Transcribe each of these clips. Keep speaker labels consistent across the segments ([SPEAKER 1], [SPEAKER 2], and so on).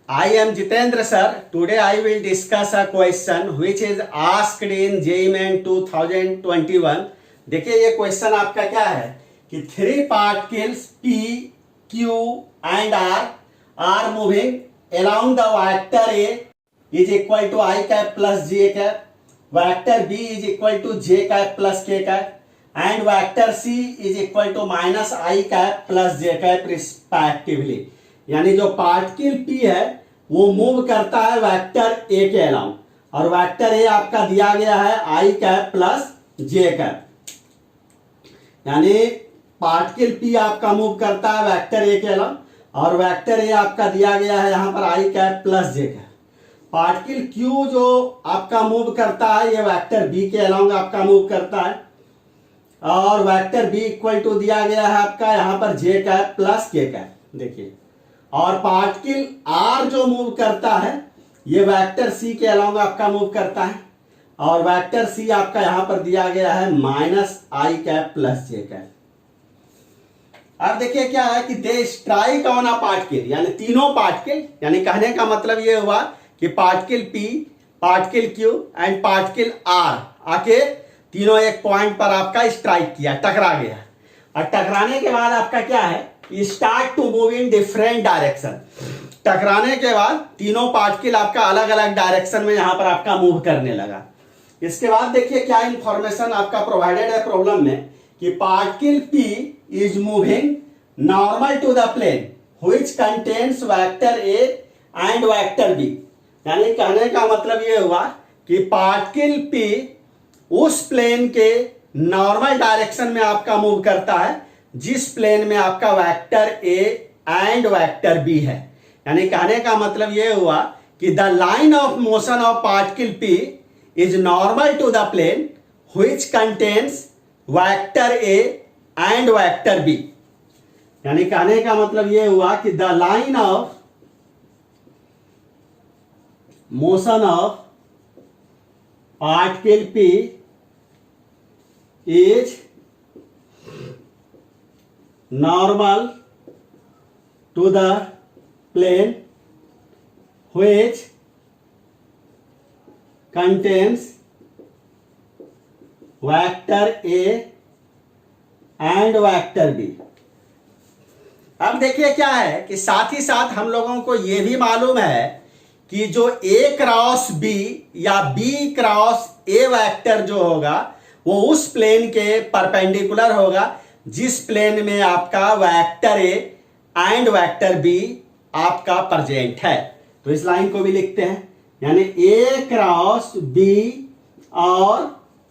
[SPEAKER 1] I am Jitendra sir. Today I will discuss a question which is asked in JEE Main 2021. देखिए ये question आपका क्या है कि three particles P, Q and R are moving along the vector A is equal to I cap plus J cap, vector B is equal to J cap plus K cap and vector C is equal to minus I cap plus J cap respectively. यानी जो particle P है वो move करता है vector A के along और vector A आपका दिया गया है I cap plus J cap. यानी पार्टिकल P आपका मूव करता है वेक्टर A के अलाउंग और वेक्टर A आपका दिया गया है यहां पर I cap plus J cap. Particle Q जो आपका मूव करता है ये वेक्टर B के अलाउंग आपका मूव करता है और वेक्टर B इक्वल टू दिया गया है आपका यहां पर J cap plus K cap. देखिए और पार्टिकल R जो मूव करता है ये वेक्टर C के अलाउंग आपका मूव करता है और वेक्टर C आपका यहां पर दिया गया है minus I cap plus J cap. अब देखिए क्या है कि they strike on a particle, यानी तीनों पार्टिकल, यानी कहने का मतलब ये हुआ कि particle P, particle Q and particle R आके तीनों एक पॉइंट पर आपका स्ट्राइक किया, टकरा गया और टकराने के बाद आपका क्या है start to move in different direction. टकराने के बाद तीनों पार्टिकल आपका अलग अलग डायरेक्शन में यहां पर आपका मूव करने लगा। इसके बाद देखिए क्या इंफॉर्मेशन आपका प्रोवाइडेड है प्रॉब्लम में कि particle P is moving normal to the plane which contains vector A and vector B। यानी कहने का मतलब ये हुआ कि पार्टिकल P उस प्लेन के नॉर्मल डायरेक्शन में आपका मूव करता है जिस प्लेन में आपका vector A and vector B है। यानी कहने का मतलब यह हुआ कि the line of motion of particle P is normal to the plane which contains vector A and vector B। यानी कहने का मतलब यह हुआ कि the line of motion of particle P is normal to the plane which contains vector A and vector B। अब देखिए क्या है कि साथ ही साथ हम लोगों को यह भी मालूम है कि जो A क्रॉस B या B क्रॉस A वेक्टर जो होगा वो उस प्लेन के परपेंडिकुलर होगा जिस प्लेन में आपका vector A and vector B आपका प्रेजेंट है। तो इस लाइन को भी लिखते हैं, यानी A क्रॉस B और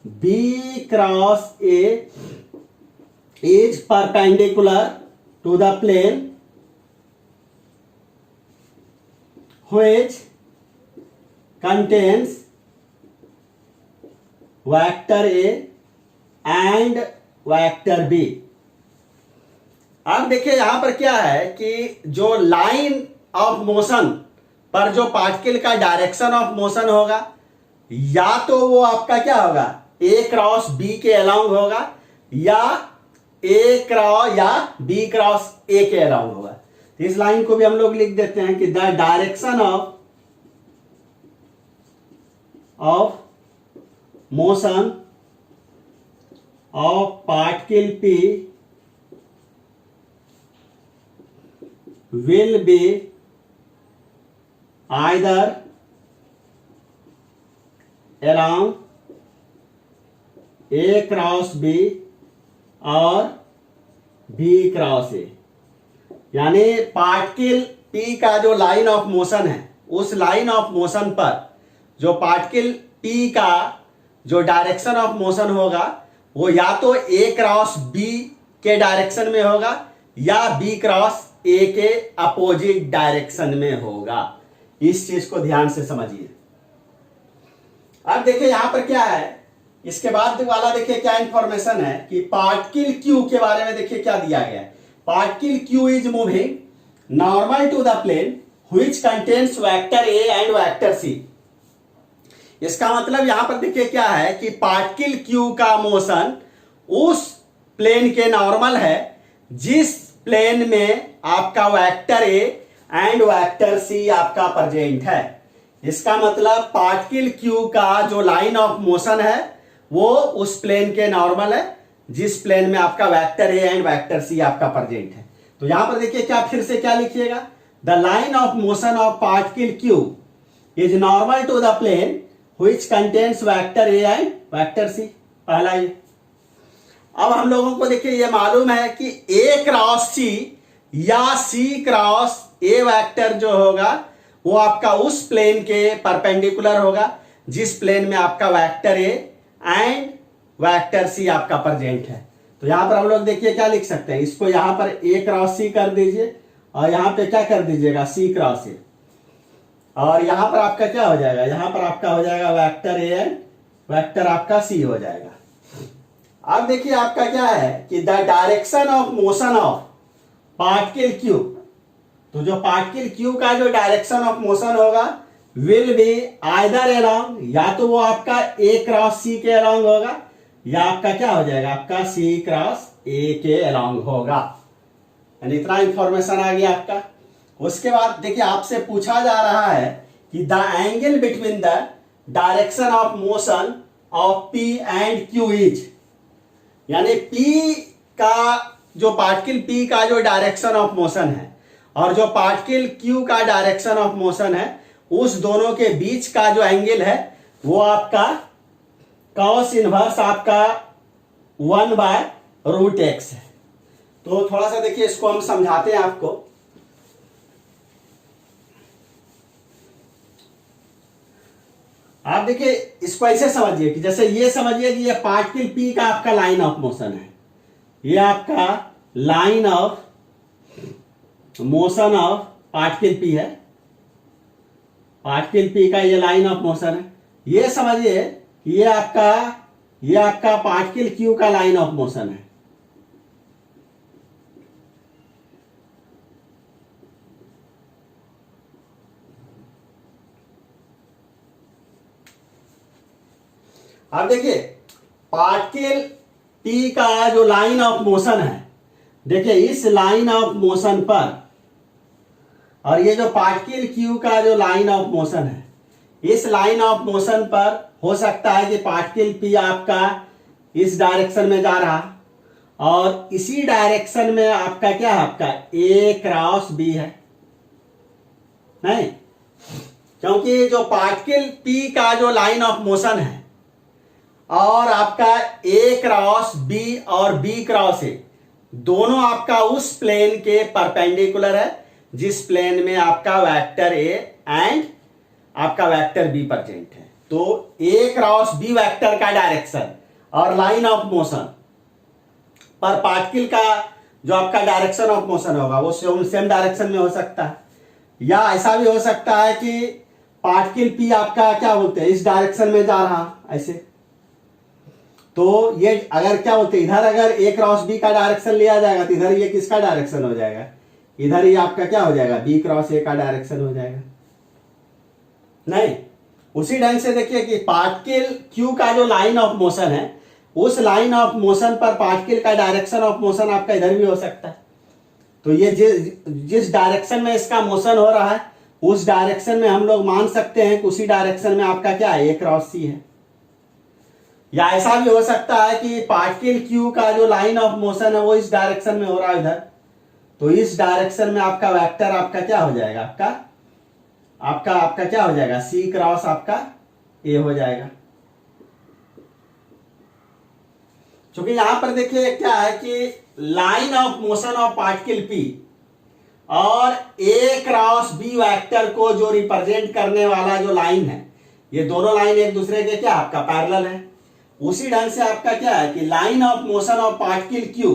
[SPEAKER 1] B cross A is perpendicular to the plane which contains vector A and vector B। अब देखिए यहां पर क्या है कि जो लाइन ऑफ मोशन पर जो पार्टिकल का डायरेक्शन ऑफ मोशन होगा या तो वो आपका क्या होगा A क्रॉस B के अलाउंग होगा या A क्रॉस या B क्रॉस A के अलाउंग होगा। तो इस लाइन को भी हम लोग लिख देते हैं कि the direction of motion of particle P will be either along A cross B और B क्रॉस A। यानी पार्टिकल P का जो लाइन ऑफ मोशन है उस लाइन ऑफ मोशन पर जो पार्टिकल P का जो डायरेक्शन ऑफ मोशन होगा वो या तो A क्रॉस B के डायरेक्शन में होगा या B क्रॉस A के अपोजिट डायरेक्शन में होगा। इस चीज को ध्यान से समझिए। अब देखिए यहां पर क्या है, इसके बाद वाला देखिए क्या इंफॉर्मेशन है कि पार्टिकल Q के बारे में देखिए क्या दिया गया है। Particle Q is moving normal to the plane which contains vector A and vector C। इसका मतलब यहां पर देखिए क्या है कि पार्टिकल Q का मोशन उस प्लेन के नॉर्मल है जिस प्लेन में आपका vector A and vector C आपका प्रेजेंट है। इसका मतलब पार्टिकल क्यू का जो लाइन ऑफ मोशन है वो उस प्लेन के नॉर्मल है जिस प्लेन में आपका vector A and vector C आपका प्रेजेंट है। तो यहां पर देखिए क्या, फिर से क्या लिखिएगा, the line of motion of particle Q is normal to the plane which contains vector A and vector C. पहला ये। अब हम लोगों को देखिए ये मालूम है कि ए क्रॉस सी या सी क्रॉस ए वेक्टर जो होगा वो आपका उस प्लेन के परपेंडिकुलर होगा जिस प्लेन में आपका vector A and vector C आपका प्रेजेंट है। तो यहां पर हम लोग देखिए क्या लिख सकते हैं, इसको यहां पर ए क्रॉस सी कर दीजिए और यहां पे क्या कर दीजिएगा, सी क्रॉस ए, और यहां पर आपका क्या हो जाएगा, यहां पर आपका हो जाएगा वेक्टर ए एंड वेक्टर आपका सी हो जाएगा। अब देखिए आपका क्या है कि the direction of motion of particle Q, तो जो पार्टिकल क्यू का जो डायरेक्शन ऑफ मोशन होगा विल बी आइदर अलोंग, या तो वो आपका ए क्रॉस सी के अलोंग होगा या आपका क्या हो जाएगा, आपका सी क्रॉस ए के अलोंग होगा। यानी इतना इंफॉर्मेशन आ गया आपका। उसके बाद देखिए आपसे पूछा जा रहा है कि the angle between the direction of motion of P and Q is, यानी पी का जो पार्टिकल पी का जो डायरेक्शन ऑफ मोशन है और जो पार्टिकल क्यू का डायरेक्शन ऑफ मोशन है उस दोनों के बीच का जो एंगल है वो आपका कॉस इनवर्स आपका 1/√x है। तो थोड़ा सा देखिए इसको हम समझाते हैं आपको। आप देखिए इसको ऐसे समझिए कि जैसे ये समझिए कि ये पार्टिकल पी का आपका लाइन ऑफ मोशन है, ये आपका line of motion of particle P है, पार्टिकल पी का ये लाइन ऑफ मोशन है। ये समझिए ये आपका पार्टिकल क्यू का लाइन ऑफ मोशन है। अब देखिए पार्टिकल पी का जो लाइन ऑफ मोशन है, देखिए इस लाइन ऑफ मोशन पर, और ये जो पार्टिकल क्यू का जो लाइन ऑफ मोशन है, इस लाइन ऑफ मोशन पर हो सकता है कि पार्टिकल पी आपका इस डायरेक्शन में जा रहा और इसी डायरेक्शन में आपका क्या है, आपका ए क्रॉस बी है, नहीं, क्योंकि जो पार्टिकल पी का जो लाइन ऑफ मोशन है और आपका ए क्रॉस बी और बी क्रॉस ए दोनों आपका उस प्लेन के परपेंडिकुलर है जिस प्लेन में आपका वेक्टर ए एंड आपका वेक्टर बी प्रेजेंट है। तो ए क्रॉस बी वेक्टर का डायरेक्शन और लाइन ऑफ मोशन पर पार्टिकल का जो आपका डायरेक्शन ऑफ मोशन होगा वो सेम डायरेक्शन में हो सकता है, या ऐसा भी हो सकता है कि पार्टिकल पी आपका क्या बोलते हैं इस डायरेक्शन में जा रहा ऐसे, तो ये अगर क्या बोलते हैं इधर अगर ए क्रॉस बी का डायरेक्शन लिया जाएगा तो इधर ये किसका डायरेक्शन हो जाएगा, इधर ही आपका क्या हो जाएगा, बी क्रॉस ए का डायरेक्शन हो जाएगा। नहीं, उसी ढंग से देखिए कि पार्टिकल क्यू का जो लाइन ऑफ मोशन है उस लाइन ऑफ मोशन पर पार्टिकल का डायरेक्शन ऑफ मोशन आपका इधर भी हो सकता है। तो ये जिस डायरेक्शन में इसका मोशन हो रहा है उस डायरेक्शन में हम लोग मान सकते हैं कि उसी डायरेक्शन में आपका क्या है, ए क्रॉस सी है। या ऐसा भी हो सकता है कि पार्टिकल क्यू का जो लाइन ऑफ मोशन है वो इस डायरेक्शन में हो रहा है इधर, तो इस डायरेक्शन में आपका वेक्टर आपका क्या हो जाएगा, आपका क्या हो जाएगा, सी क्रॉस आपका ए हो जाएगा। क्योंकि यहां पर देखिए क्या है कि line of motion of particle P और ए क्रॉस बी वेक्टर को जो रिप्रेजेंट करने वाला जो लाइन है ये दोनों लाइन एक दूसरे के क्या आपका पैरेलल है। उसी ढंग से आपका क्या है कि line of motion of particle Q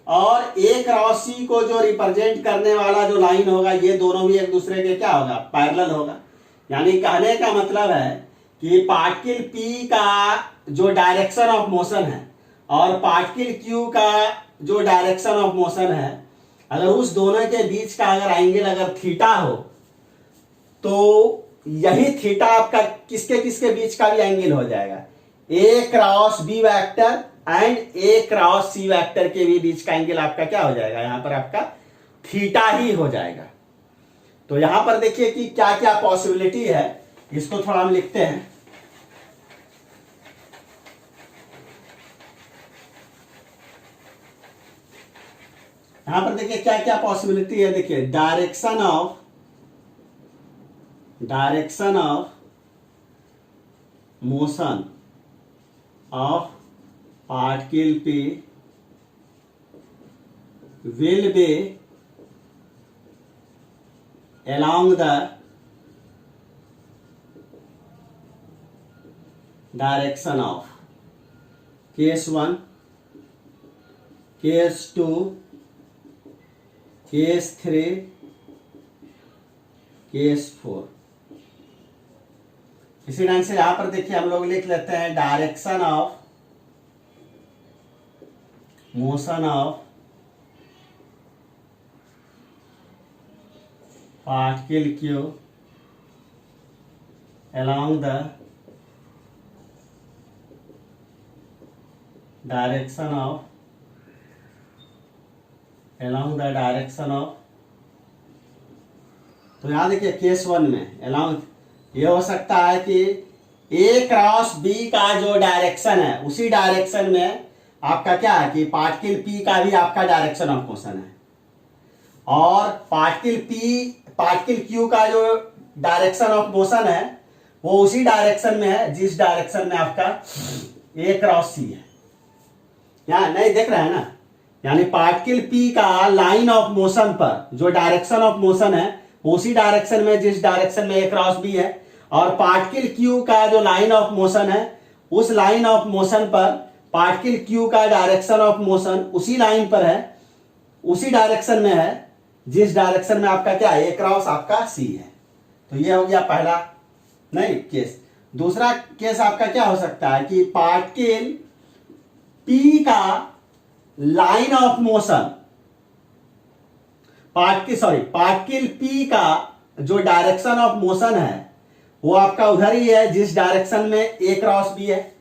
[SPEAKER 1] और ए क्रॉस सी को जो रिप्रेजेंट करने वाला जो लाइन होगा ये दोनों भी एक दूसरे के क्या होगा, पैरेलल होगा। यानी कहने का मतलब है कि पार्टिकल पी का जो डायरेक्शन ऑफ मोशन है और पार्टिकल क्यू का जो डायरेक्शन ऑफ मोशन है, अगर उस दोनों के बीच का अगर एंगल अगर थीटा हो तो यही थीटा आपका किसके किसके बीच का भी एंगल हो जाएगा, A cross B vector and A cross C vector के भी बीच का एंगल आपका क्या हो जाएगा, यहां पर आपका थीटा ही हो जाएगा। तो यहां पर देखिए कि क्या क्या पॉसिबिलिटी है, इसको थोड़ा हम लिखते हैं। यहां पर देखिए क्या क्या पॉसिबिलिटी है। देखिए direction of motion of particle P will be along the direction of case 1, case 2, case 3, case 4। इसी ढंग से यहां पर देखिए हम लोग लिख लेते हैं direction of motion of particle Q along the direction of तो यहां देखिए केस 1 में along ये हो सकता है कि A क्रॉस B का जो डायरेक्शन है उसी डायरेक्शन में आपका क्या है कि पार्टिकल P का भी आपका डायरेक्शन ऑफ मोशन है, और पार्टिकल Q का जो डायरेक्शन ऑफ मोशन है वो उसी डायरेक्शन में है जिस डायरेक्शन में आपका A क्रॉस C है। यहां नहीं देख रहे हैं ना, यानी पार्टिकल P का लाइन ऑफ मोशन पर जो डायरेक्शन ऑफ मोशन है उसी डायरेक्शन में जिस डायरेक्शन में A क्रॉस B है, और पार्टिकल Q का जो लाइन ऑफ मोशन है उस लाइन ऑफ मोशन पर पार्टिकल Q का डायरेक्शन ऑफ मोशन उसी लाइन पर है, उसी डायरेक्शन में है जिस डायरेक्शन में आपका क्या है A क्रॉस आपका C है। तो ये हो गया पहला नहीं केस। दूसरा केस आपका क्या हो सकता है कि पार्टिकल P का line of motion particle P का जो डायरेक्शन ऑफ मोशन है वो आपका उधर ही है जिस डायरेक्शन में A क्रॉस B है,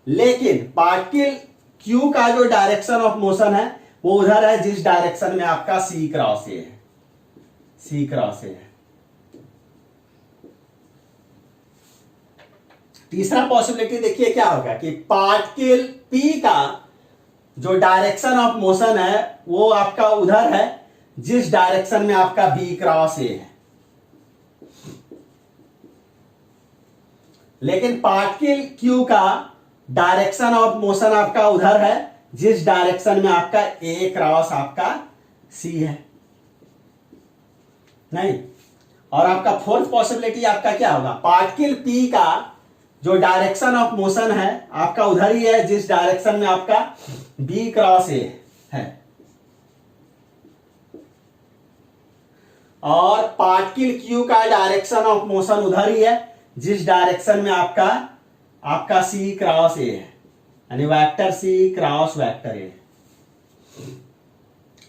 [SPEAKER 1] लेकिन पार्टिकल Q का जो डायरेक्शन ऑफ मोशन है वो उधर है जिस डायरेक्शन में आपका C क्रॉस A है, C क्रॉस A है। तीसरा पॉसिबिलिटी देखिए क्या होगा कि पार्टिकल P का जो डायरेक्शन ऑफ मोशन है वो आपका उधर है जिस डायरेक्शन में आपका B क्रॉस A है, लेकिन पार्टिकल Q का डायरेक्शन ऑफ मोशन आपका उधर है जिस डायरेक्शन में आपका A क्रॉस आपका C है। नहीं, और आपका फोर्थ पॉसिबिलिटी आपका क्या होगा, पार्टिकल P का जो डायरेक्शन ऑफ मोशन है आपका उधर ही है जिस डायरेक्शन में आपका B क्रॉस A है, और पार्टिकल Q का डायरेक्शन ऑफ मोशन उधर ही है जिस डायरेक्शन में आपका C क्रॉस A है, यानी vector C cross vector A।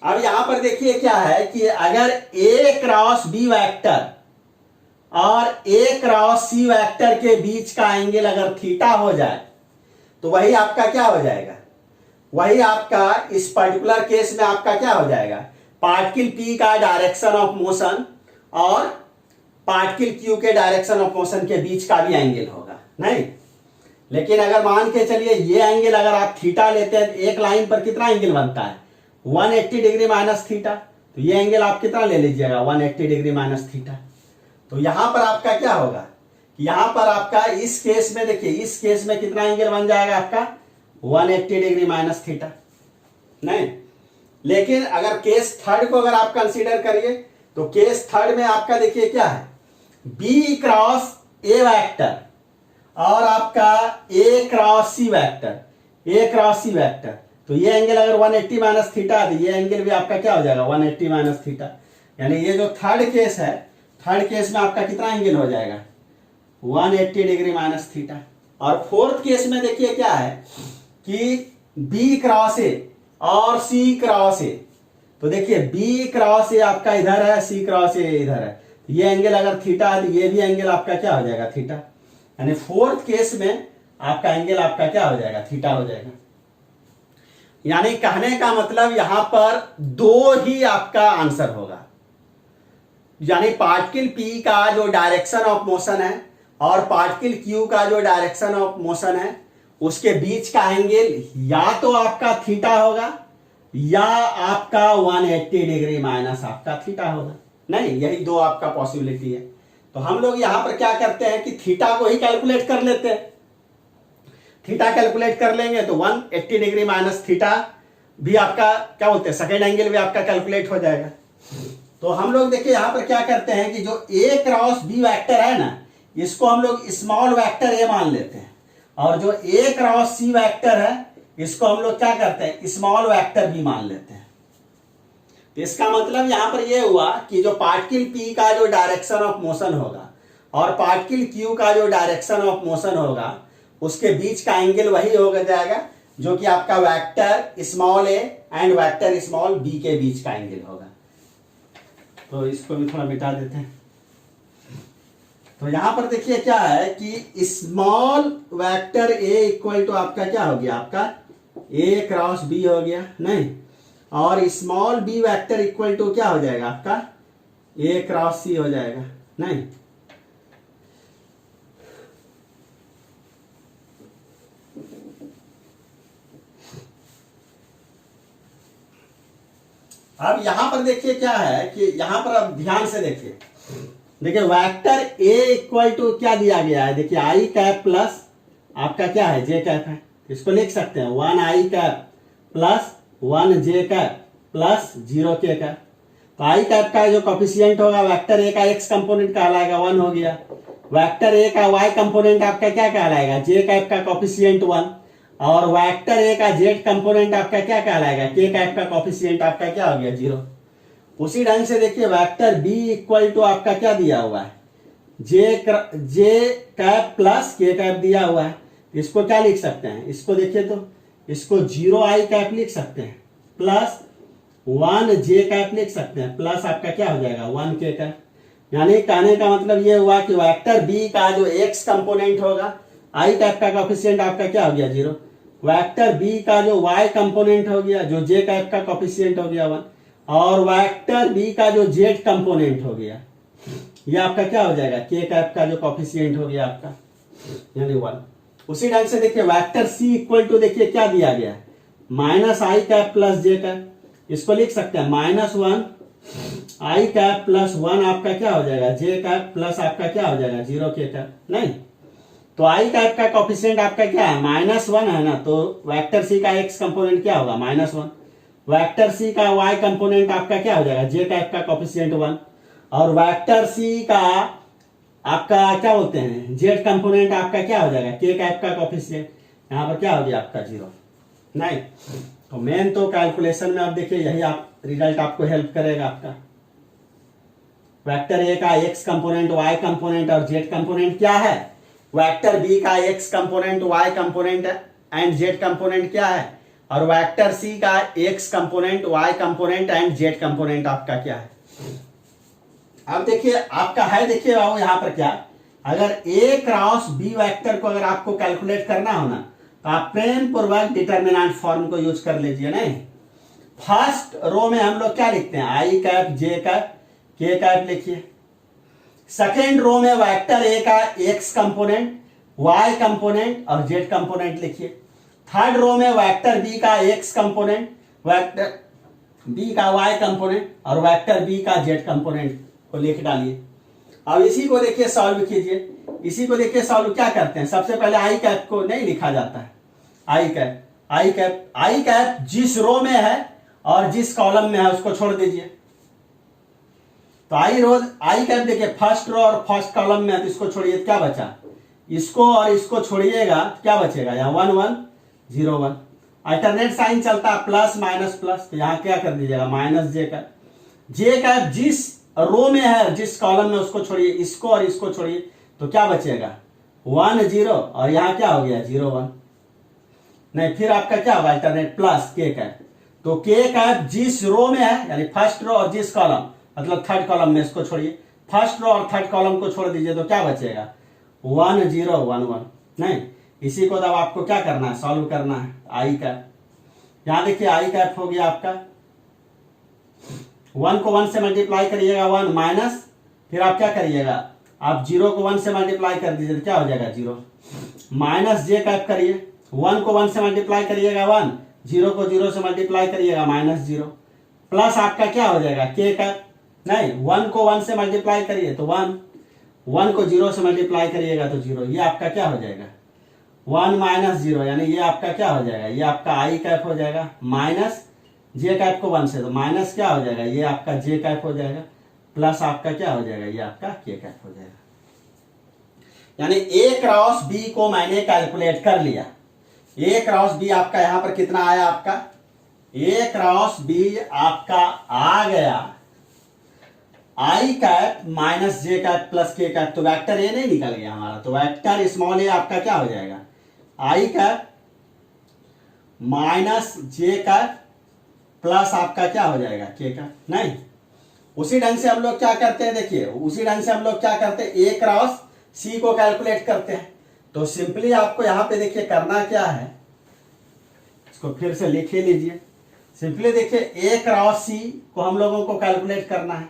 [SPEAKER 1] अब यहां पर देखिए क्या है कि अगर A क्रॉस B वेक्टर और A क्रॉस C वेक्टर के बीच का एंगल अगर थीटा हो जाए तो वही आपका क्या हो जाएगा, वही आपका इस पर्टिकुलर केस में आपका क्या हो जाएगा, पार्टिकल P का डायरेक्शन ऑफ मोशन और पार्टिकल Q के डायरेक्शन ऑफ मोशन के बीच का भी एंगल होगा। नहीं, लेकिन अगर मान के चलिए ये एंगल अगर आप थीटा लेते हैं तो एक लाइन पर कितना एंगल बनता है 180 डिग्री माइनस थीटा, तो ये एंगल आप कितना ले लीजिएगा 180 डिग्री माइनस थीटा। तो यहां पर आपका क्या होगा कि यहां पर आपका इस केस में देखिए इस केस में कितना एंगल बन जाएगा आपका 180 डिग्री माइनस थीटा। नहीं, लेकिन अगर केस थर्ड को अगर आप कंसीडर करिए तो केस थर्ड में आपका देखिए क्या है B क्रॉस A वेक्टर और आपका A क्रॉस C वेक्टर, तो ये एंगल अगर 180 माइनस थीटा है तो ये एंगल भी आपका क्या हो जाएगा 180 माइनस थीटा, यानी ये जो थर्ड केस है थर्ड केस में आपका कितना एंगल हो जाएगा 180 डिग्री माइनस थीटा। और फोर्थ केस में देखिए क्या है कि B क्रॉस A और C क्रॉस A, तो देखिए B क्रॉस A आपका इधर है, C क्रॉस A इधर है, ये एंगल अगर थीटा है तो ये भी एंगल आपका क्या हो जाएगा थीटा, यानी फोर्थ केस में आपका एंगल आपका क्या हो जाएगा थीटा हो जाएगा। यानी कहने का मतलब यहां पर दो ही आपका आंसर होगा, यानी पार्टिकल पी का जो डायरेक्शन ऑफ मोशन है और पार्टिकल क्यू का जो डायरेक्शन ऑफ मोशन है उसके बीच का एंगल या तो आपका थीटा होगा या आपका 180 डिग्री माइनस आपका थीटा होगा। नहीं, यही दो आपका पॉसिबिलिटी है। तो हम लोग यहां पर क्या करते हैं कि थीटा को ही कैलकुलेट कर लेते हैं। थीटा कैलकुलेट कर लेंगे तो 180 डिग्री माइनस थीटा भी आपका क्या बोलते हैं सेकेंड एंगल भी आपका कैलकुलेट हो जाएगा। तो हम लोग देखिए यहां पर क्या करते हैं कि जो ए क्रॉस बी वेक्टर है ना, इसको हम लोग स्मॉल वेक्टर ए मान लेते हैं, और जो ए क्रॉस सी वेक्टर है इसको हम लोग क्या करते हैं स्मॉल वेक्टर बी मान लेते हैं। तो इसका मतलब यहां पर यह हुआ कि जो पार्टिकल पी का जो डायरेक्शन ऑफ मोशन होगा और पार्टिकल क्यू का जो डायरेक्शन ऑफ मोशन होगा उसके बीच का एंगल वही हो जाएगा जो कि आपका vector small A and vector small B के बीच का एंगल होगा। तो इसको भी थोड़ा मिटा देते हैं। तो यहां पर देखिए क्या है कि small vector A equal to आपका क्या हो गया, आपका ए क्रॉस बी हो गया नहीं, और small B vector equal to क्या हो जाएगा आपका ए क्रॉस सी हो जाएगा नहीं। अब यहां पर देखिए क्या है कि यहां पर अब ध्यान से देखिए वेक्टर ए इक्वल टू क्या दिया गया है, देखिए आई कैप प्लस आपका क्या है जे कैप है, इसको लिख सकते हैं 1 आई कैप प्लस 1 जे कैप प्लस 0 के कैप। तो आई कैप का जो कोफिशिएंट होगा वेक्टर ए का एक्स कंपोनेंट कहलाएगा 1 हो गया, वेक्टर ए का वाई कंपोनेंट आपका क्या कहलाएगा जे कैप का कोफिशिएंट 1, और वेक्टर ए का जेड कंपोनेंट आपका क्या कहलाएगा के कैप का कोफिशिएंट आपका क्या हो गया 0। उसी ढंग से देखिए वेक्टर बी इक्वल टू आपका क्या दिया हुआ है जे कैप प्लस के कैप दिया हुआ है। इसको क्या लिख सकते हैं, इसको देखिए तो इसको 0 आई कैप लिख सकते हैं प्लस 1 जे कैप लिख सकते हैं प्लस आपका क्या हो जाएगा 1 के कैप। यानी कहने का मतलब ये हुआ कि वेक्टर बी का जो एक्स कंपोनेंट होगा आई कैप का कोफिशिएंट आपका क्या हो गया 0, वेक्टर बी का जो वाई कंपोनेंट हो गया जो जे कैप का कोफिशिएंट हो गया 1, और वेक्टर बी का जो जेड कंपोनेंट हो गया ये आपका क्या हो जाएगा के कैप का जो कोफिशिएंट हो गया आपका यानी 1। उसी ढंग से देखिए वेक्टर सी इक्वल टू देखिए क्या दिया गया है माइनस आई कैप प्लस जे कैप, इसको लिख सकते हैं -1 आई कैप प्लस 1 आपका क्या हो जाएगा जे कैप प्लस आपका क्या हो जाएगा 0 के कैप नहीं। तो आई कैप का कोफिशिएंट आपका क्या है -1 है ना, तो वेक्टर सी का एक्स कंपोनेंट क्या होगा -1, वेक्टर सी का वाई कंपोनेंट आपका क्या हो जाएगा जे कैप का कोफिशिएंट 1, और वेक्टर सी का आपका क्या बोलते हैं जेड कंपोनेंट आपका क्या हो जाएगा के कैप का कोफिशिएंट, यहां पर क्या हो गया आपका 0 नहीं। तो मेन तो कैलकुलेशन में आप देखिए यही आप रिजल्ट आपको हेल्प करेगा आपका वेक्टर ए का एक्स कंपोनेंट वाई कंपोनेंट और जेड कंपोनेंट क्या है, वेक्टर बी का X component Y component and Z component क्या है, और वेक्टर सी का X component Y component and Z component आपका क्या है। अब देखिए आपका है देखिए बाबू यहां पर क्या, अगर ए क्रॉस बी वेक्टर को अगर आपको कैलकुलेट करना हो ना तो आप प्रेम पूर्वक डिटर्मिनेंट फॉर्म को यूज कर लीजिए नहीं। फर्स्ट रो में हम लोग क्या लिखते हैं आई कैप जे कैप के कैप लिखिए, सेकेंड रो में वेक्टर ए का एक्स कंपोनेंट वाई कंपोनेंट और जेड कंपोनेंट लिखिए, थर्ड रो में वेक्टर बी का एक्स कंपोनेंट वेक्टर बी का वाई कंपोनेंट और वेक्टर बी का जेड कंपोनेंट को लिख डालिए। अब इसी को देखिए सॉल्व कीजिए, इसी को देखिए सॉल्व क्या करते हैं, सबसे पहले आई कैप को नहीं लिखा जाता है, आई कैप जिस रो में है और जिस कॉलम में है उसको छोड़ दीजिए। तो आई कैप देखिए फर्स्ट रो और फर्स्ट कॉलम में है तो इसको छोड़िए, क्या बचा, इसको और इसको छोड़िएगा क्या बचेगा, यहाँ 1 1 0 1, अल्टरनेट साइन चलता है प्लस माइनस प्लस, तो यहाँ क्या कर दीजिएगा माइनस जे कैप जिस रो में है जिस कॉलम में उसको छोड़िए, इसको और इसको छोड़िए तो क्या बचेगा 1 0, और यहाँ क्या हो गया 0 1 नहीं, फिर आपका क्या होगा अल्टरनेट प्लस के कैप, तो के कैप जिस रो में है यानी फर्स्ट रो और जिस कॉलम मतलब थर्ड कॉलम में इसको छोड़िए, फर्स्ट रो और थर्ड कॉलम को छोड़ दीजिए तो क्या बचेगा 1 0 1 1 नहीं। इसी को तब आपको क्या करना है सॉल्व करना है आई कैप, यहां देखिए आई कैप हो गया आपका 1 को 1 से मल्टीप्लाई करिएगा 1 माइनस फिर आप क्या करिएगा, आप 0 को 1 से मल्टीप्लाई कर दीजिए तो क्या हो जाएगा 0, माइनस जे कैप करिए, 1 को 1 से मल्टीप्लाई करिएगा 1, 0 को 0 से मल्टीप्लाई करिएगा -0, प्लस आपका क्या हो जाएगा के कैप, नहीं 1 को 1 से मल्टीप्लाई करिए तो 1, 1 को 0 से मल्टीप्लाई करिएगा तो 0, ये आपका क्या हो जाएगा 1 -0, यानी ये आपका क्या हो जाएगा, ये आपका आई कैप हो जाएगा, माइनस जे कैप को 1 से तो माइनस क्या हो जाएगा, ये आपका जे कैप हो जाएगा, प्लस आपका क्या हो जाएगा, ये आपका के कैप हो जाएगा। यानी ए क्रॉस बी को मैंने कैलकुलेट कर लिया। ए क्रॉस बी आपका यहां पर कितना आया, आपका ए क्रॉस बी आपका आ गया आई कैप माइनस जे कैप प्लस के कैप, तो वेक्टर ए नहीं निकल गया हमारा, तो वेक्टर स्मॉल ए आपका क्या हो जाएगा आई कैप माइनस जे कैप प्लस आपका क्या हो जाएगा के कैप। नहीं, उसी ढंग से हम लोग क्या करते हैं, देखिए उसी ढंग से हम लोग क्या करते हैं, ए क्रॉस सी को कैलकुलेट करते हैं। तो सिंपली आपको यहां पे देखिए करना क्या है, इसको फिर से लिख ही लीजिए। सिंपली देखिए ए क्रॉस सी को हम लोगों को कैलकुलेट करना है,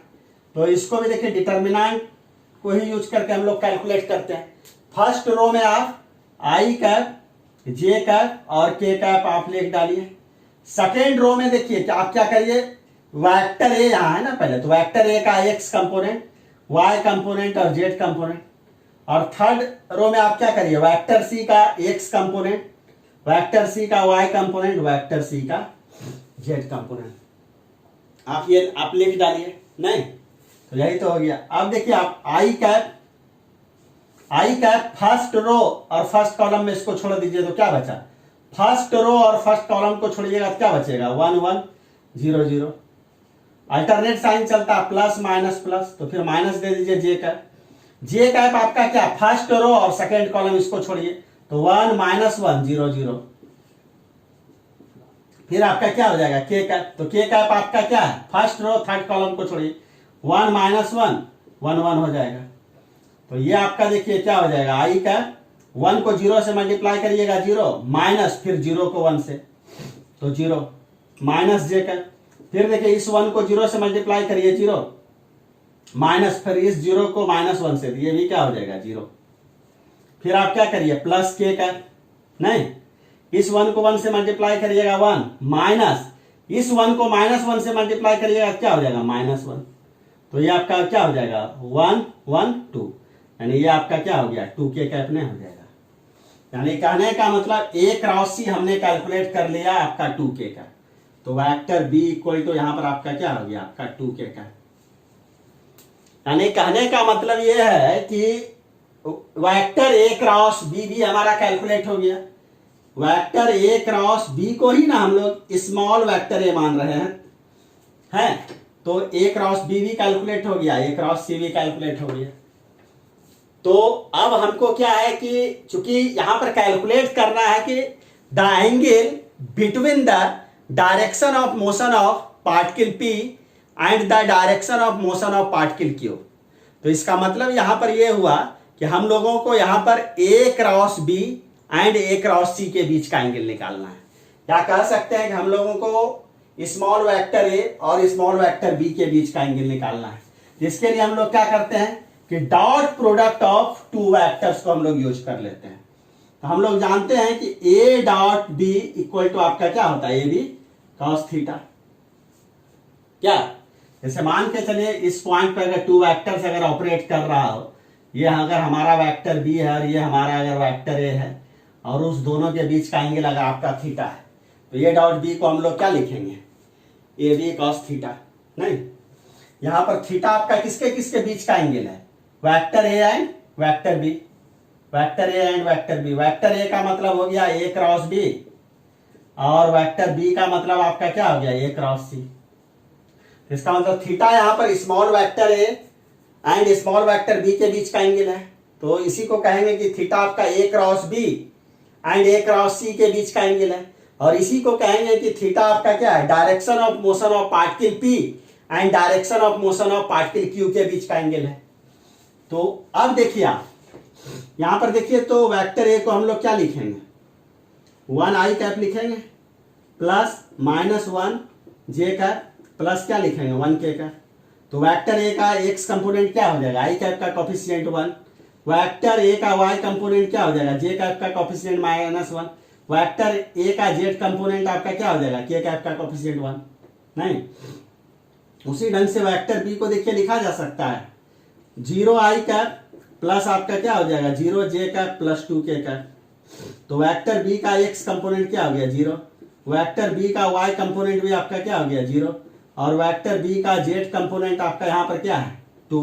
[SPEAKER 1] तो इसको भी देखिए डिटर्मिनेंट को ही यूज करके हम लोग कैलकुलेट करते हैं। फर्स्ट रो में आप आई कैप जे कैप और के कैप आप लिख डालिए। सेकेंड रो में देखिए कि आप क्या करिए, वेक्टर ए यहां है ना पहले, तो वेक्टर ए का एक्स कंपोनेंट, वाई कंपोनेंट और जेड कंपोनेंट, और थर्ड रो में आप क्या करिए वेक्टर सी का एक्स कंपोनेंट, वेक्टर सी का वाई कंपोनेंट, वेक्टर सी का जेड कंपोनेंट, आप ये आप लिख डालिए। नहीं तो यही तो हो गया। अब देखिए आप आई कैप फर्स्ट रो और फर्स्ट कॉलम में इसको छोड़ दीजिए तो क्या बचा, फर्स्ट रो और फर्स्ट कॉलम को छोड़िएगा तो क्या बचेगा 1 1 0 0, अल्टरनेट साइन चलता है प्लस माइनस प्लस, तो फिर माइनस दे दीजिए जे कैप। जे कैप आपका क्या फर्स्ट रो और सेकेंड कॉलम इसको छोड़िए तो 1 -1 0 0, फिर आपका क्या हो जाएगा के कैप, तो के कैप आपका क्या है फर्स्ट रो थर्ड कॉलम को छोड़िए 1 -1 1 1 हो जाएगा। तो ये आपका देखिए क्या हो जाएगा आई कैप, 1 को 0 से मल्टीप्लाई करिएगा 0, माइनस फिर 0 को 1 से तो 0, माइनस जे कैप, फिर देखिए इस 1 को 0 से मल्टीप्लाई करिए 0, माइनस फिर इस 0 को -1 से, ये भी क्या हो जाएगा 0, फिर आप क्या करिए प्लस के कैप, नहीं इस 1 को 1 से मल्टीप्लाई करिएगा 1, माइनस इस 1 को -1 से मल्टीप्लाई करिएगा क्या हो जाएगा -1, तो ये आपका क्या हो जाएगा 1 1 2, यानी ये आपका क्या हो गया 2 के कैप में हो जाएगा। यानी कहने का मतलब ए क्रॉस सी हमने कैलकुलेट कर लिया आपका 2 के कैप, तो वेक्टर बी इक्वल टू यहां पर आपका क्या हो गया आपका 2 के कैप। यानी कहने का मतलब ये है कि वेक्टर ए क्रॉस बी भी हमारा कैलकुलेट हो गया। वेक्टर ए क्रॉस बी को ही ना हम लोग स्मॉल वेक्टर ए मान रहे हैं, तो ए क्रॉस बी भी कैलकुलेट हो गया, ए क्रॉस सी भी कैलकुलेट हो गया। तो अब हमको क्या है कि चूंकि यहां पर कैलकुलेट करना है कि the angle between the direction of motion of particle P and the direction of motion of particle Q. तो इसका मतलब यहां पर यह हुआ कि हम लोगों को यहां पर A cross B and A cross C के बीच का एंगल निकालना है, या कह सकते हैं कि हम लोगों को स्मॉल वेक्टर ए और स्मॉल वेक्टर बी के बीच का एंगल निकालना है। जिसके लिए हम लोग क्या करते हैं कि dot product of two vectors को हम लोग यूज कर लेते हैं। तो हम लोग जानते हैं कि A dot B equal to आपका क्या होता है ए बी कॉस थीटा। क्या जैसे मान के चलिए इस पॉइंट पर अगर टू वेक्टर्स अगर ऑपरेट कर रहा हो, ये अगर हमारा वेक्टर बी है और ये हमारा अगर वेक्टर ए है, और उस दोनों के बीच का एंगल अगर आपका थीटा है, तो ये डॉट बी को हम लोग क्या लिखेंगे ए बी कॉस थीटा। नहीं, यहां पर थीटा आपका किसके किसके बीच का एंगल है, vector A and vector B, vector A and vector B. Vector A का मतलब हो गया ए क्रॉस बी, और वेक्टर बी का मतलब आपका क्या हो गया ए क्रॉस सी। इसका मतलब थीटा यहां पर small vector A and small vector B के बीच का एंगल है, तो इसी को कहेंगे कि थीटा आपका A cross B and A cross C के बीच का एंगल है। और इसी को कहेंगे कि थीटा आपका क्या है direction of motion of particle P and direction of motion of particle Q के बीच का एंगल है। तो अब देखिए आप यहां पर देखिए, तो वेक्टर ए को हम लोग क्या लिखेंगे 1 आई कैप लिखेंगे प्लस -1 जे कैप प्लस क्या लिखेंगे 1 के कैप। तो वेक्टर ए का एक्स कंपोनेंट क्या हो जाएगा, आई कैप का कोफिशिएंट 1। वेक्टर ए का वाई कंपोनेंट क्या हो जाएगा, जे कैप का कोफिशिएंट -1। वेक्टर ए का जेड कंपोनेंट आपका क्या हो जाएगा, के कैप का कोफिशिएंट 1। नहीं, उसी ढंग से वेक्टर बी को देखिए लिखा जा सकता है 0 आई कैप प्लस आपका क्या हो जाएगा 0 जे कैप प्लस 2 के कैप। तो वेक्टर बी का एक्स कंपोनेंट क्या हो गया 0, वेक्टर बी का वाई कंपोनेंट भी आपका क्या हो गया 0, और वेक्टर बी का जेड कंपोनेंट आपका यहाँ पर क्या है 2।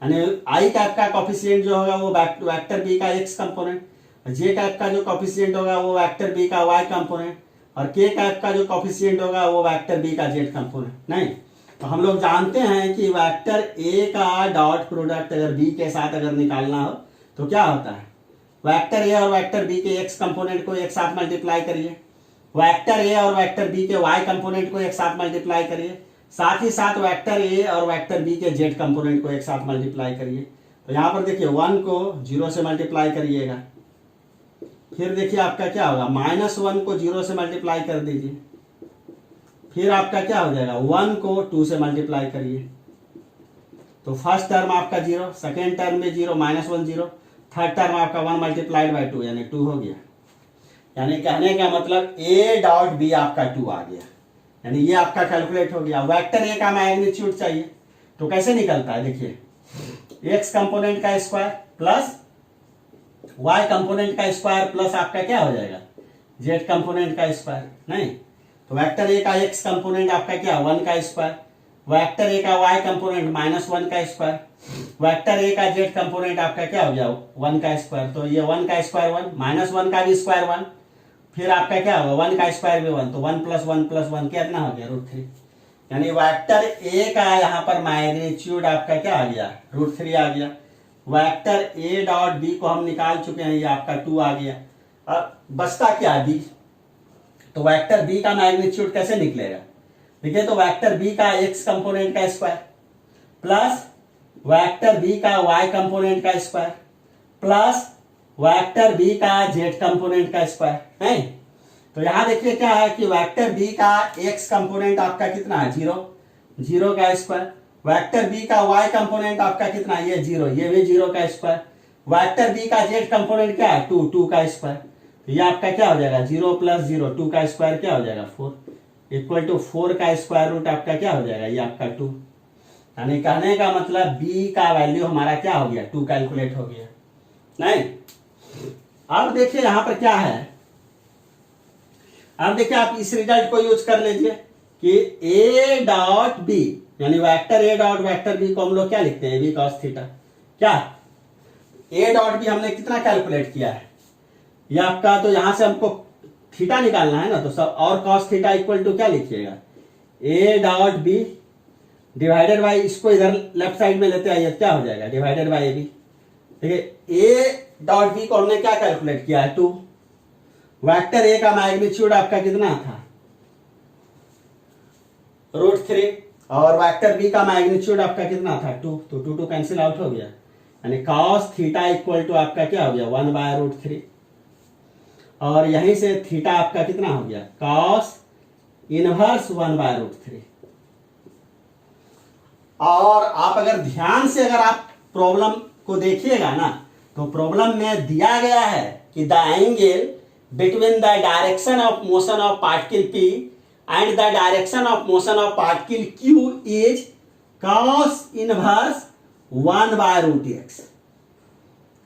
[SPEAKER 1] यानी आई कैप का कोफिशिएंट जो होगा वो वेक्टर बी का एक्स कंपोनेंट, जे कैप का जो कोफिशिएंट होगा वो वेक्टर बी का वाई कंपोनेंट, और के कैप का जो कोफिशिएंट होगा वो वेक्टर बी का जेड कंपोनेंट। नहीं, तो हम लोग जानते हैं कि वेक्टर ए का डॉट प्रोडक्ट अगर बी के साथ अगर निकालना हो तो क्या होता है, वेक्टर ए और वेक्टर बी के एक्स कंपोनेंट को एक साथ मल्टीप्लाई करिए, वेक्टर ए और वेक्टर बी के वाई कंपोनेंट को एक साथ मल्टीप्लाई करिए, साथ ही साथ वेक्टर ए और वेक्टर बी के जेड कंपोनेंट को एक साथ मल्टीप्लाई करिए। तो यहाँ पर देखिए 1 को 0 से मल्टीप्लाई करिएगा, फिर देखिए आपका क्या होगा -1 को 0 से मल्टीप्लाई कर दीजिए, फिर आपका क्या हो जाएगा 1 को 2 से मल्टीप्लाई करिए। तो फर्स्ट टर्म आपका 0, सेकेंड टर्म में 0, -1 0, थर्ड टर्म आपका 1 मल्टीप्लाइड बाई 2 यानी 2 हो गया। यानी कहने का मतलब ए डॉट बी आपका 2 आ गया, यानी ये आपका कैलकुलेट हो गया। वेक्टर ए का मैग्नीट्यूड चाहिए तो कैसे निकलता है, देखिए एक्स कंपोनेंट का स्क्वायर प्लस वाई कंपोनेंट का स्क्वायर प्लस आपका क्या हो जाएगा जेड कंपोनेंट का स्क्वायर। नहीं, तो वेक्टर ए का एक्स कंपोनेंट आपका क्या 1 का स्क्वायर, वेक्टर ए का वाई कंपोनेंट -1 का स्क्वायर, वेक्टर ए का जेड कंपोनेंट आपका क्या हो गया 1 का स्क्वायर। तो ये 1 का स्क्वायर 1, -1 का भी स्क्वायर 1, फिर आपका क्या होगा 1 का स्क्वायर भी 1, तो 1 + 1 + 1 कितना हो गया √3। यानी वेक्टर ए का यहाँ पर मैग्नीट्यूड आपका क्या आ गया √3 आ गया। वेक्टर ए डॉट बी को हम निकाल चुके हैं, ये आपका 2 आ गया। अब बचता क्या बी, तो वेक्टर बी का मैग्नीट्यूड कैसे निकलेगा, देखिए तो वेक्टर बी का एक्स कंपोनेंट का स्क्वायर प्लस वेक्टर बी का वाई कंपोनेंट का स्क्वायर प्लस वेक्टर बी का जेड कंपोनेंट का स्क्वायर है। तो यहां देखिए क्या है कि वेक्टर बी का एक्स कंपोनेंट आपका कितना है 0 का स्क्वायर, वेक्टर बी का वाई कंपोनेंट आपका कितना है ये 0, ये भी 0 का स्क्वायर, वेक्टर बी का जेड कंपोनेंट क्या है 2 का स्क्वायर। तो ये आपका क्या हो जाएगा 0 + 0 2 का स्क्वायर क्या हो जाएगा 4 = 4 का स्क्वायर रूट आपका क्या हो जाएगा ये आपका 2। यानी कहने का मतलब बी का वैल्यू हमारा क्या हो गया 2 कैलकुलेट हो गया। नहीं, अब देखिए यहां पर क्या है, अब देखिए आप इस रिजल्ट को यूज कर लीजिए कि ए डॉट बी यानी vector A dot vector B को हम लोग क्या लिखते हैं बी cos थीटा। क्या ए डॉट बी हमने कितना कैलकुलेट किया है ये आपका, तो यहां से हमको थीटा निकालना है ना, तो सब और cos थीटा = क्या लिखिएगा A dot B divided by, इसको इधर लेफ्ट साइड में लेते आइए क्या हो जाएगा डिवाइडेड बाई ए बी। देखिए ए डॉट बी को हमने क्या कैलकुलेट किया है 2, वेक्टर ए का मैग्नीट्यूड आपका कितना था √3 और वेक्टर बी का मैग्नीट्यूड आपका कितना था 2, तो 2 कैंसिल आउट हो गया। यानी cos थीटा = आपका क्या हो गया 1/√3, और यहीं से थीटा आपका कितना हो गया cos इनवर्स 1/√3। और आप अगर ध्यान से अगर आप प्रॉब्लम को देखिएगा ना, तो प्रॉब्लम में दिया गया है कि the angle between the direction of motion of particle P and the direction of motion of particle Q is cos inverse 1/√x,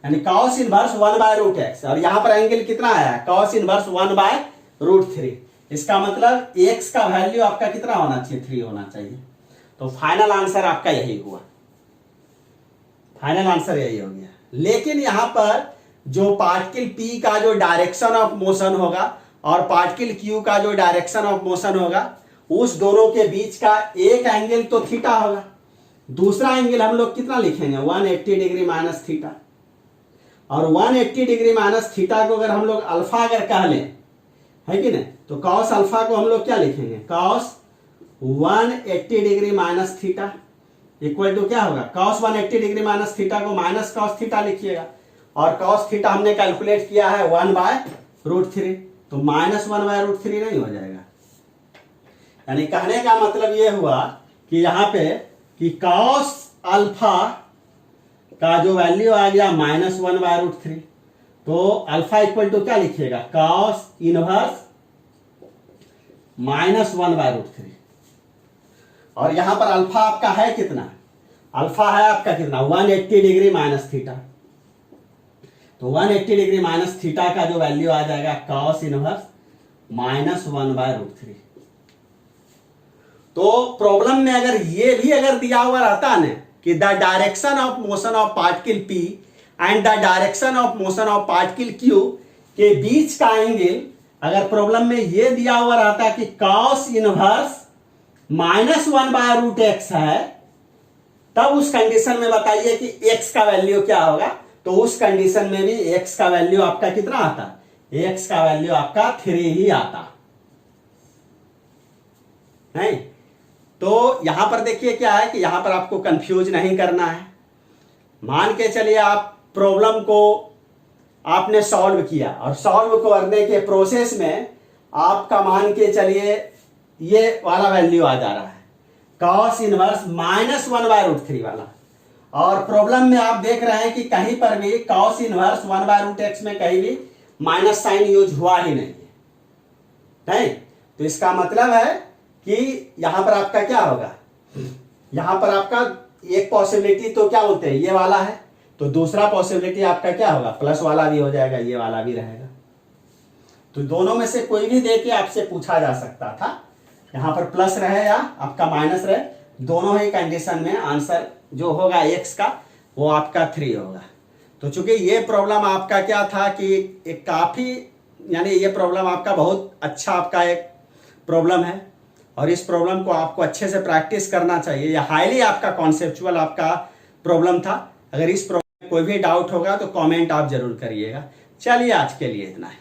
[SPEAKER 1] यानी cos इनवर्स 1/√x, और यहां पर एंगल कितना आया cos इनवर्स 1/√3। इसका मतलब x का वैल्यू आपका कितना होना चाहिए 3 होना चाहिए। तो फाइनल आंसर आपका यही हुआ, फाइनल आंसर यही हो गया। लेकिन यहां पर जो पार्टिकल P का जो डायरेक्शन ऑफ मोशन होगा और पार्टिकल Q का जो डायरेक्शन ऑफ मोशन होगा, उस दोनों के बीच का एक एंगल तो थीटा होगा, दूसरा एंगल हम लोग कितना लिखेंगे 180 डिग्री माइनस थीटा। और 180 डिग्री माइनस थीटा को अगर हम लोग अल्फा अगर कह लें, है कि नहीं, तो cos अल्फा को हम लोग क्या लिखेंगे cos 180 डिग्री माइनस थीटा = क्या होगा cos 180 डिग्री माइनस थीटा को माइनस cos थीटा लिखिएगा, और cos थीटा हमने कैलकुलेट किया है 1/√3, तो -1/√3 नहीं हो जाएगा। यानी कहने का मतलब ये हुआ कि यहाँ पे कि कॉस अल्फा का जो वैल्यू आ गया -1/√3, तो अल्फा इक्वल टू क्या लिखिएगा, कॉस इनवर्स -1/√3। और यहां पर अल्फा आपका है कितना, अल्फा है आपका कितना 180 डिग्री माइनस थीटा। तो 180 डिग्री माइनस थीटा का जो वैल्यू आ जाएगा कॉस इनवर्स -1/√3। तो प्रॉब्लम में अगर ये भी अगर दिया हुआ रहता ना कि the direction of motion of particle P and the direction of motion of particle Q के बीच का एंगल, अगर प्रॉब्लम में ये दिया हुआ रहता कि कॉस इनवर्स -1/√x है, तब उस कंडीशन में बताइए कि x का वैल्यू क्या होगा। तो उस कंडीशन में भी x का वैल्यू आपका कितना आता, x का वैल्यू आपका 3 ही आता, नहीं। तो यहां पर देखिए क्या है कि यहां पर आपको कंफ्यूज नहीं करना है। मान के चलिए आप प्रॉब्लम को आपने सॉल्व किया और सॉल्व करने के प्रोसेस में आपका मान के चलिए ये वाला वैल्यू आ जा रहा है कॉस इनवर्स -1/√3 वाला, और प्रॉब्लम में आप देख रहे हैं कि कहीं पर भी कॉस इनवर्स 1/√x में कहीं भी माइनस साइन यूज हुआ ही नहीं है, नहीं। तो इसका मतलब है कि यहां पर आपका क्या होगा, यहां पर आपका एक पॉसिबिलिटी तो क्या बोलते हैं ये वाला है, तो दूसरा पॉसिबिलिटी आपका क्या होगा, प्लस वाला भी हो जाएगा, ये वाला भी रहेगा। तो दोनों में से कोई भी देके आपसे पूछा जा सकता था, यहां पर प्लस रहे या आपका माइनस रहे, दोनों ही कंडीशन में आंसर जो होगा x का वो आपका 3 होगा। तो चूंकि ये प्रॉब्लम आपका क्या था कि एक काफी, यानी ये प्रॉब्लम आपका बहुत अच्छा आपका एक प्रॉब्लम है, और इस प्रॉब्लम को आपको अच्छे से प्रैक्टिस करना चाहिए। यह हाईली आपका कॉन्सेप्चुअल आपका प्रॉब्लम था। अगर इस प्रॉब्लम में कोई भी डाउट होगा तो कमेंट आप जरूर करिएगा। चलिए आज के लिए इतना है।